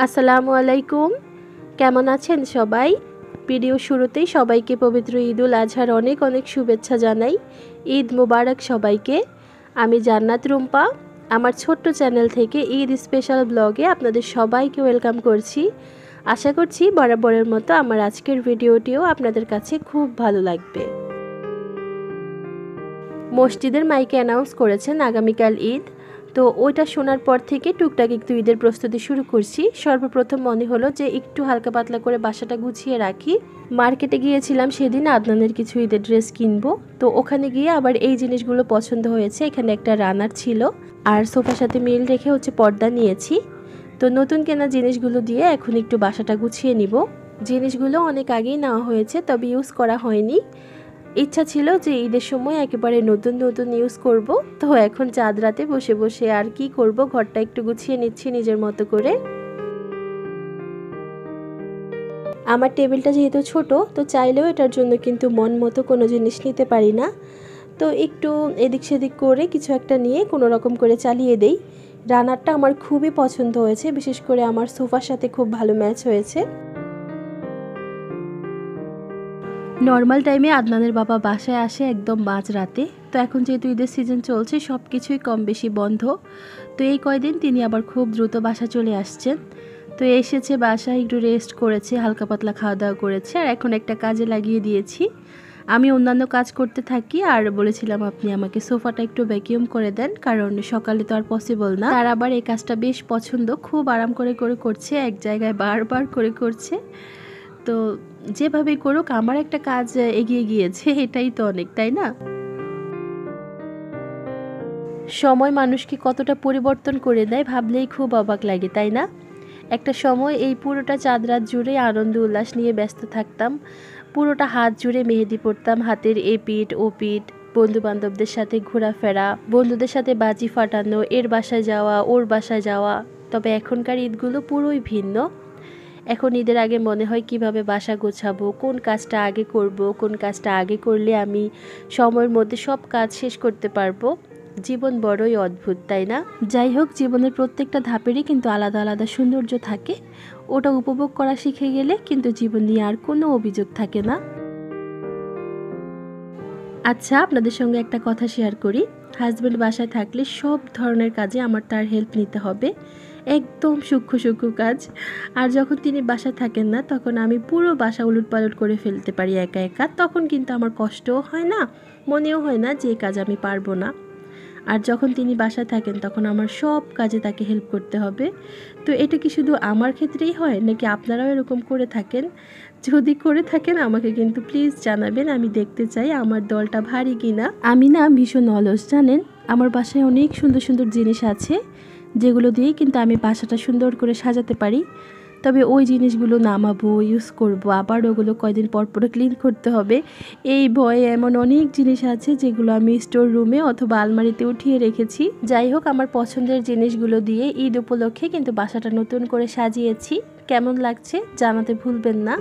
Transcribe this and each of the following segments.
আসসালামু আলাইকুম। কেমন আছেন সবাই? ভিডিও শুরুতেই সবাইকে পবিত্র ঈদুল আজহার অনেক অনেক শুভেচ্ছা জানাই। ঈদ মোবারক সবাইকে। আমি জান্নাত রুম্পা আমার ছোট্ট চ্যানেল থেকে ঈদ স্পেশাল ব্লগে আপনাদের সবাইকে ওয়েলকাম করছি। আশা করছি বরাবরের মতো আমার আজকের ভিডিওটিও আপনাদের কাছে খুব ভালো লাগবে। মসজিদের মাইকে অ্যানাউন্স করেছেন আগামীকাল ঈদ, তো ওইটা শোনার পর থেকে টুকটাক একটু ঈদের প্রস্তুতি শুরু করছি। সর্বপ্রথম মনে হলো যে একটু হালকা পাতলা করে বাসাটা গুছিয়ে রাখি। মার্কেটে গিয়েছিলাম সেদিন আদনানের কিছু ঈদের ড্রেস কিনবো, তো ওখানে গিয়ে আবার এই জিনিসগুলো পছন্দ হয়েছে। এখানে একটা রানার ছিল আর সোফার সাথে মিল রেখে পর্দা নিয়েছি। তো নতুন কেনা জিনিসগুলো দিয়ে এখন একটু বাসাটা গুছিয়ে নিব। জিনিসগুলো অনেক আগেই নেওয়া হয়েছে, তবে ইউজ করা হয়নি। ইচ্ছা ছিল যে ঈদের সময় একেবারে নতুন নতুন ইউজ করব। তো এখন চাঁদ রাতে বসে বসে আর কি করব, ঘরটা একটু গুছিয়ে নিচ্ছি নিজের মতো করে। আমার টেবিলটা যেহেতু ছোট, তো চাইলেও এটার জন্য কিন্তু মন মতো কোনো জিনিস নিতে পারি না। তো একটু এদিক সেদিক করে কিছু একটা নিয়ে কোনো রকম করে চালিয়ে দেই। রানারটা আমার খুবই পছন্দ হয়েছে, বিশেষ করে আমার সোফার সাথে খুব ভালো ম্যাচ হয়েছে। নর্মাল টাইমে আদনানের বাবা বাসায় আসে একদম মাঝরাতে। তো এখন যেহেতু ঈদের সিজন চলছে, সব কিছুই কম বেশি বন্ধ। তো এই কয়দিন তিনি আবার খুব দ্রুত বাসা চলে আসছেন। তো এসেছে বাসায়, একটু রেস্ট করেছে, হালকা পাতলা খাওয়া দাওয়া করেছে, আর এখন একটা কাজে লাগিয়ে দিয়েছি। আমি অন্যান্য কাজ করতে থাকি, আর বলেছিলাম আপনি আমাকে সোফাটা একটু ভ্যাকিউম করে দেন, কারণ সকালে তো আর পসিবল না। তার আবার এই কাজটা বেশ পছন্দ, খুব আরাম করে করে করছে, এক জায়গায় বারবার করে করছে। তো যেভাবে করুক আমার একটা কাজ এগিয়ে গিয়েছে, এটাই তো অনেক, তাই না? সময় মানুষকে কতটা পরিবর্তন করে দেয় ভাবলেই খুব অবাক লাগে, তাই না? একটা সময় এই পুরোটা চাঁদ রাত জুড়ে আনন্দ উল্লাস নিয়ে ব্যস্ত থাকতাম। পুরোটা হাত জুড়ে মেহেদি পড়তাম, হাতের এ পিঠ ও পিঠ, বন্ধু বান্ধবদের সাথে ঘোরাফেরা, বন্ধুদের সাথে বাজি ফাটানো, এর বাসায় যাওয়া ওর বাসায় যাওয়া। তবে এখনকার ঈদগুলো পুরোই ভিন্ন। এখন ঈদের আগে মনে হয় কিভাবে বাসা গোছাবো, কোন কাজটা আগে করব, কোন কাজটা আগে করলে আমি সময়ের মধ্যে সব কাজ শেষ করতে পারবো। জীবন বড়ই অদ্ভুত, তাই না? যাই হোক, জীবনের প্রত্যেকটা ধাপেরই কিন্তু আলাদা আলাদা সৌন্দর্য থাকে। ওটা উপভোগ করা শিখে গেলে কিন্তু জীবন নিয়ে আর কোনো অভিযোগ থাকে না। আচ্ছা, আপনাদের সঙ্গে একটা কথা শেয়ার করি। হাজব্যান্ড বাসায় থাকলে সব ধরনের কাজে আমার তার হেল্প নিতে হবে, একদম সূক্ষ্ম সূক্ষ্ম কাজ। আর যখন তিনি বাসায় থাকেন না, তখন আমি পুরো বাসা উলটপালট করে ফেলতে পারি একা একা। তখন কিন্তু আমার কষ্টও হয় না, মনেও হয় না যে কাজ আমি পারবো না। আর যখন তিনি বাসায় থাকেন, তখন আমার সব কাজে তাকে হেল্প করতে হবে। তো এটা কি শুধু আমার ক্ষেত্রেই হয়, নাকি আপনারাও এরকম করে থাকেন? যদি করে থাকেন আমাকে কিন্তু প্লিজ জানাবেন, আমি দেখতে চাই আমার দলটা ভারী কিনা। আমি না ভীষণ অলস, জানেন। আমার বাসায় অনেক সুন্দর সুন্দর জিনিস আছে, যেগুলো দিয়েই কিন্তু আমি বাসাটা সুন্দর করে সাজাতে পারি। তবে ওই জিনিসগুলো নামাবো, ইউজ করব, আবার ওগুলো কয়দিন পর পর ক্লিন করতে হবে, এই ভয়ে এমন অনেক জিনিস আছে যেগুলো আমি স্টোর রুমে অথবা আলমারিতে উঠিয়ে রেখেছি। যাই হোক, আমার পছন্দের জিনিসগুলো দিয়ে ঈদ উপলক্ষে কিন্তু বাসাটা নতুন করে সাজিয়েছি। কেমন লাগছে জানাতে ভুলবেন না।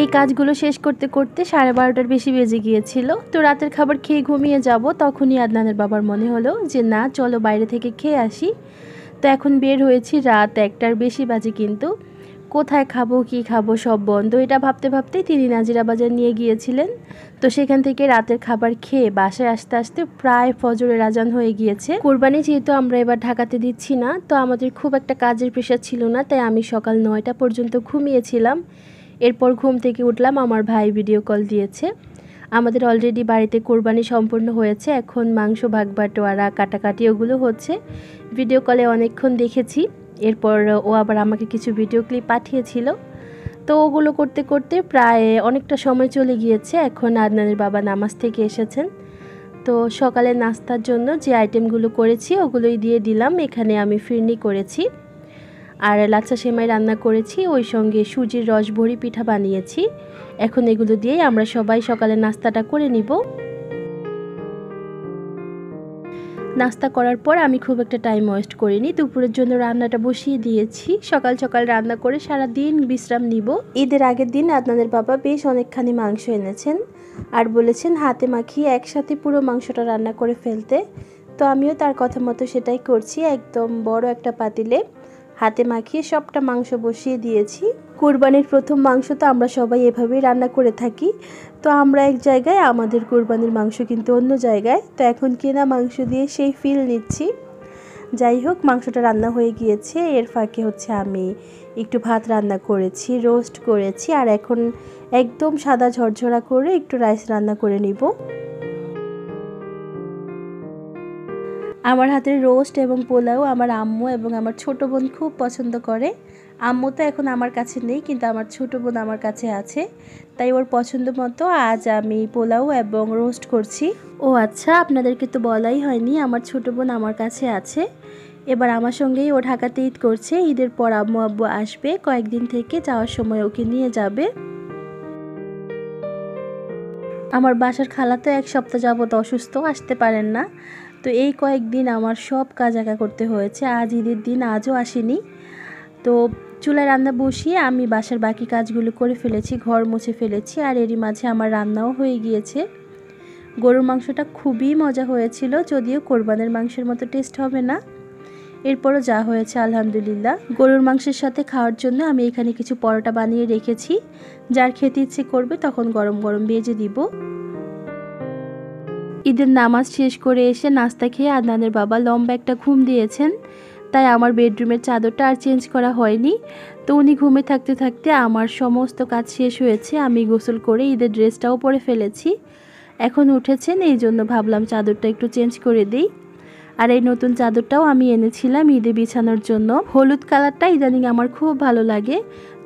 এই কাজগুলো শেষ করতে করতে 12:30 বেশি বেজে গিয়েছিল। তো রাতের খাবার খেয়ে ঘুমিয়ে যাব, তখনই আদনানের বাবার মনে হলো যে না, চলো বাইরে থেকে খেয়ে আসি। তো এখন বের হয়েছি, রাত 1টার বেশি বাজে, কিন্তু কোথায় খাবো কি খাবো সব বন্ধ। এটা ভাবতে ভাবতেই তিনি নাজিরা বাজার নিয়ে গিয়েছিলেন। তো সেখান থেকে রাতের খাবার খেয়ে বাসায় আসতে আসতে প্রায় ফজরের আজান হয়ে গিয়েছে। কোরবানি যেহেতু আমরা এবার ঢাকাতে দিচ্ছি না, তো আমাদের খুব একটা কাজের প্রেশার ছিল না, তাই আমি সকাল 9টা পর্যন্ত ঘুমিয়েছিলাম। এরপর ঘুম থেকে উঠলাম, আমার ভাই ভিডিও কল দিয়েছে। আমাদের অলরেডি বাড়িতে কোরবানি সম্পূর্ণ হয়েছে, এখন মাংস ভাগ বাটোয়ারা কাটাকাটি ওগুলো হচ্ছে। ভিডিও কলে অনেকক্ষণ দেখেছি। এরপর ও আবার আমাকে কিছু ভিডিও ক্লিপ পাঠিয়েছিল, তো ওগুলো করতে করতে প্রায় অনেকটা সময় চলে গিয়েছে। এখন আদনানের বাবা নামাজ থেকে এসেছেন। তো সকালে নাস্তার জন্য যে আইটেমগুলো করেছি ওগুলোই দিয়ে দিলাম। এখানে আমি ফিরনি করেছি, আর লাচ্ছা সেমাই রান্না করেছি, ওই সঙ্গে সুজির রসভরি পিঠা বানিয়েছি। এখন এগুলো দিয়েই আমরা সবাই সকালে নাস্তাটা করে নিব। নাস্তা করার পর আমি খুব একটা টাইম ওয়েস্ট করিনি, দুপুরের জন্য রান্নাটা বসিয়ে দিয়েছি। সকাল সকাল রান্না করে সারা দিন বিশ্রাম নিব। ঈদের আগের দিন আদনানের বাবা বেশ অনেকখানি মাংস এনেছেন। আর বলেছেন হাতে মাখিয়ে একসাথে পুরো মাংসটা রান্না করে ফেলতে। তো আমিও তার কথা মতো সেটাই করছি। একদম বড় একটা পাতিলে হাতে মাখিয়ে সবটা মাংস বসিয়ে দিয়েছি। কুরবানির প্রথম মাংস তো আমরা সবাই এভাবেই রান্না করে থাকি। তো আমরা এক জায়গায়, আমাদের কুরবানির মাংস কিন্তু অন্য জায়গায়। তো এখন কেনা মাংস দিয়ে সেই ফিল নিচ্ছি। যাই হোক, মাংসটা রান্না হয়ে গিয়েছে। এর ফাঁকে হচ্ছে আমি একটু ভাত রান্না করেছি, রোস্ট করেছি, আর এখন একদম সাদা ঝরঝরা করে একটু রাইস রান্না করে নিব। আমার হাতের রোস্ট এবং পোলাও আমার আম্মু এবং আমার ছোট বোন খুব পছন্দ করে। আম্মু তো এখন আমার কাছে নেই, কিন্তু আমার ছোট বোন আমার কাছে আছে, তাই ওর পছন্দ মতো আজ আমি পোলাও এবং রোস্ট করছি। ও আচ্ছা, আপনাদেরকে তো বলাই হয়নি, আমার ছোট বোন আমার কাছে আছে। এবার আমার সঙ্গেই ও ঢাকাতে ঈদ করছে। ঈদের পর আম্মু আব্বু আসবে, কয়েকদিন থেকে যাওয়ার সময় ওকে নিয়ে যাবে। আমার বাসার খালা তো 1 সপ্তাহ যাবত অসুস্থ, আসতে পারেন না। তো এই কয়েকদিন আমার সব কাজ একা করতে হয়েছে। আজ ঈদের দিন, আজও আসেনি। তো চুলায় রান্না বসিয়ে আমি বাসার বাকি কাজগুলো করে ফেলেছি, ঘর মুছে ফেলেছি, আর এরই মাঝে আমার রান্নাও হয়ে গিয়েছে। গরুর মাংসটা খুবই মজা হয়েছিল, যদিও কোরবানের মাংসের মতো টেস্ট হবে না। এরপরও যা হয়েছে আলহামদুলিল্লাহ। গরুর মাংসের সাথে খাওয়ার জন্য আমি এখানে কিছু পরোটা বানিয়ে রেখেছি, যার খেতে ইচ্ছে করবে তখন গরম গরম ভেজে দিব। ঈদের নামাজ শেষ করে এসে নাস্তা খেয়ে আদনানের বাবা লম্বা একটা ঘুম দিয়েছেন, তাই আমার বেডরুমের চাদরটা আর চেঞ্জ করা হয়নি। তো উনি ঘুমে থাকতে থাকতে আমার সমস্ত কাজ শেষ হয়েছে। আমি গোসল করে ঈদের ড্রেসটাও পরে ফেলেছি। এখন উঠেছেন, এই জন্য ভাবলাম চাদরটা একটু চেঞ্জ করে দিই। আর এই নতুন চাদরটাও আমি এনেছিলাম ঈদে বিছানোর জন্য। হলুদ কালারটা ইদানিং আমার খুব ভালো লাগে।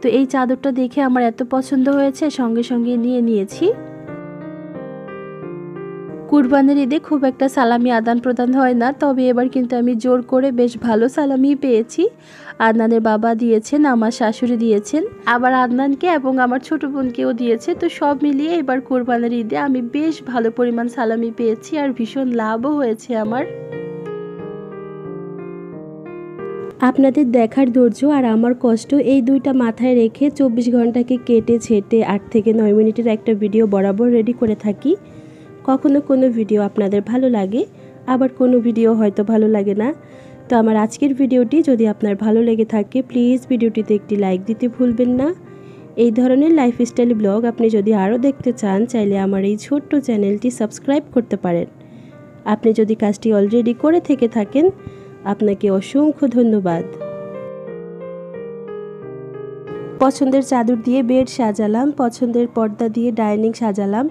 তো এই চাদরটা দেখে আমার এত পছন্দ হয়েছে, সঙ্গে সঙ্গে নিয়ে নিয়েছি। কুরবানির ঈদে খুব একটা সালামি আদান প্রদান হয় না, তবে এবার কিন্তু আমি জোর করে বেশ ভালো সালামি পেয়েছি। আদনানের বাবা দিয়েছেন, আমার শাশুড়ি দিয়েছেন, আবার আদনানকে এবং আমার ছোট বোনকেও দিয়েছে। তো সব মিলিয়ে এবার কুরবানির ঈদে আমি বেশ ভালো পরিমাণ সালামি পেয়েছি, আর ভীষণ লাভও হয়েছে আমার। আপনাদের দেখার ধৈর্য আর আমার কষ্ট, এই দুইটা মাথায় রেখে 24 ঘন্টাকে কেটে ছেটে 8 থেকে 9 মিনিটের একটা ভিডিও বরাবর রেডি করে থাকি। কখনো কোনো ভিডিও আপনাদের ভালো লাগে, আবার কোনো ভিডিও হয়তো ভালো লাগে না। তো আমার আজকের ভিডিওটি যদি আপনার ভালো লেগে থাকে, প্লিজ ভিডিওটিতে একটি লাইক দিতে ভুলবেন না। এই ধরনের লাইফস্টাইল ব্লগ আপনি যদি আরও দেখতে চান, চাইলে আমার এই ছোট্ট চ্যানেলটি সাবস্ক্রাইব করতে পারেন। আপনি যদি কাজটি অলরেডি করে থেকে থাকেন, আপনাকে অসংখ্য ধন্যবাদ। পছন্দের চাদর দিয়ে বেড সাজালাম, পছন্দের পর্দা দিয়ে ডাইনিং সাজালাম।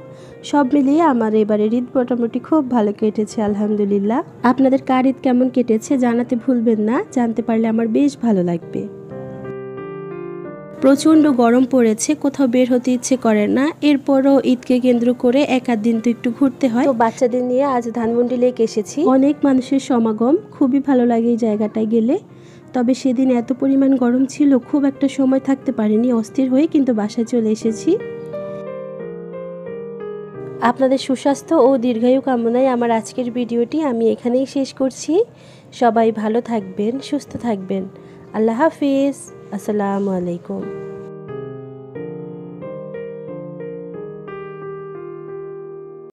সব মিলিয়ে আমার এবারের ঈদ মোটামুটি খুব ভালো কেটেছে আলহামদুলিল্লাহ। আপনাদের কার ঈদ কেমন কেটেছে জানাতে ভুলবেন না, জানতে পারলে আমার বেশ ভালো লাগবে। প্রচণ্ড গরম পড়েছে, কোথাও বের হতে ইচ্ছে করে না। এরপরও ঈদকে কেন্দ্র করে 1-8 দিন তো একটু ঘুরতে হয়। তো বাচ্চাদের নিয়ে আজ ধানমন্ডি লেক এসেছি। অনেক মানুষের সমাগম, খুবই ভালো লাগে এই জায়গাটায় গেলে। তবে সেদিন এত পরিমাণ গরম ছিল, খুব একটা সময় থাকতে পারিনি, অস্থির হয়ে কিন্তু বাসায় চলে এসেছি। আপনাদের সুস্বাস্থ্য ও দীর্ঘায়ু কামনায় আমার আজকের ভিডিওটি আমি এখানেই শেষ করছি। সবাই ভালো থাকবেন, সুস্থ থাকবেন। আল্লাহ হাফিজ। আসসালামু আলাইকুম।